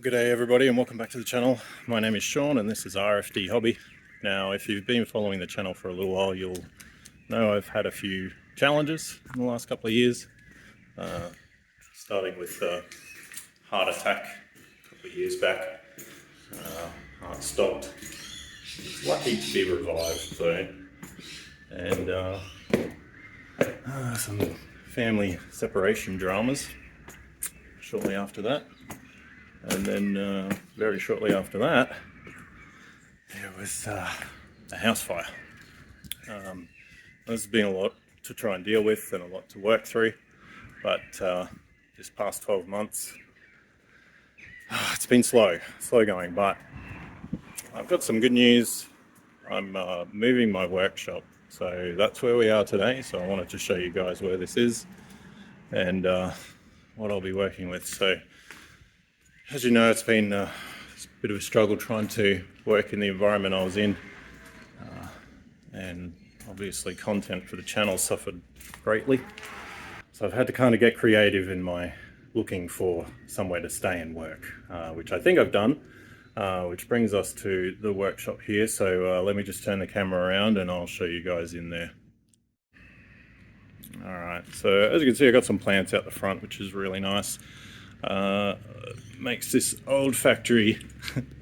Good day everybody and welcome back to the channel. My name is Sean and this is RFDHobby. Now if you've been following the channel for a little while you'll know I've had a few challenges in the last couple of years. Starting with a heart attack a couple of years back. Heart stopped. Lucky to be revived though. And some family separation dramas shortly after that. And then very shortly after that, there was a house fire. There's been a lot to try and deal with and a lot to work through, but this past 12 months, it's been slow going, but I've got some good news. I'm moving my workshop, so that's where we are today. So I wanted to show you guys where this is and what I'll be working with. So as you know, it's been a bit of a struggle trying to work in the environment I was in, and obviously content for the channel suffered greatly. So I've had to kind of get creative in my looking for somewhere to stay and work, which I think I've done, which brings us to the workshop here. So let me just turn the camera around and I'll show you guys in there. Alright, so as you can see I've got some plants out the front, which is really nice. Makes this old factory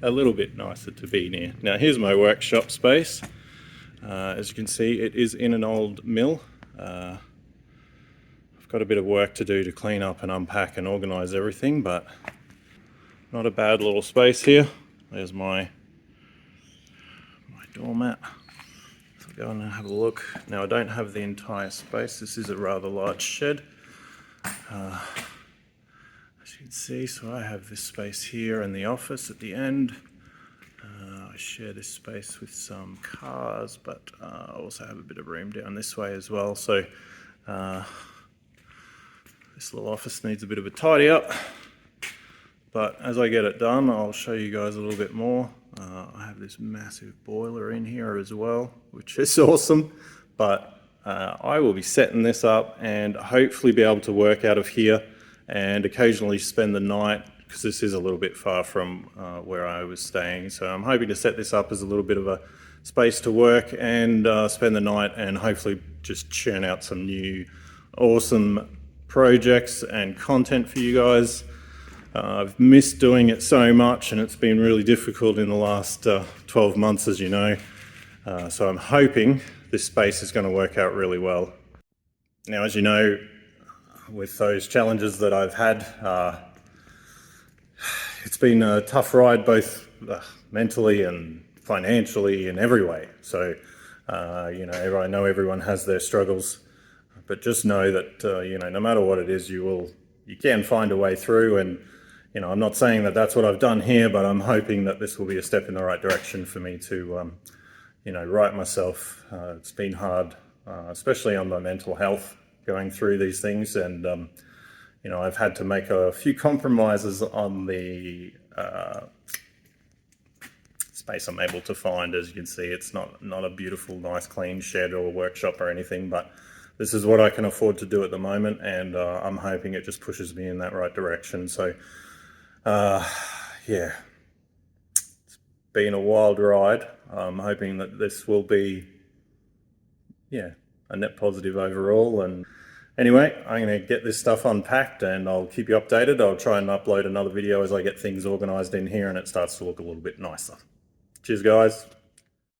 a little bit nicer to be near. Now here's my workshop space. As you can see, it is in an old mill. I've got a bit of work to do to clean up and unpack and organize everything, but not a bad little space here. There's my doormat. So go and have a look. Now I don't have the entire space. This is a rather large shed. As you can see, so I have this space here and the office at the end. I share this space with some cars, but I also have a bit of room down this way as well. So this little office needs a bit of a tidy up, but as I get it done I'll show you guys a little bit more. I have this massive boiler in here as well, which is awesome, but I will be setting this up and hopefully be able to work out of here and occasionally spend the night, because this is a little bit far from where I was staying. So I'm hoping to set this up as a little bit of a space to work and spend the night and hopefully just churn out some new awesome projects and content for you guys. I've missed doing it so much and it's been really difficult in the last 12 months, as you know. So I'm hoping this space is going to work out really well. Now, as you know, with those challenges that I've had, it's been a tough ride, both mentally and financially in every way. So, you know, I know everyone has their struggles, but just know that, you know, no matter what it is, you can find a way through. And, you know, I'm not saying that that's what I've done here, but I'm hoping that this will be a step in the right direction for me to, you know, right myself. It's been hard, especially on my mental health, going through these things, and you know, I've had to make a few compromises on the space I'm able to find. As you can see, it's not a beautiful, nice, clean shed or workshop or anything, but this is what I can afford to do at the moment, and I'm hoping it just pushes me in that right direction. So yeah, it's been a wild ride. I'm hoping that this will be, yeah, a net positive overall. And anyway, I'm going to get this stuff unpacked and I'll keep you updated. I'll try and upload another video as I get things organized in here and it starts to look a little bit nicer. Cheers guys.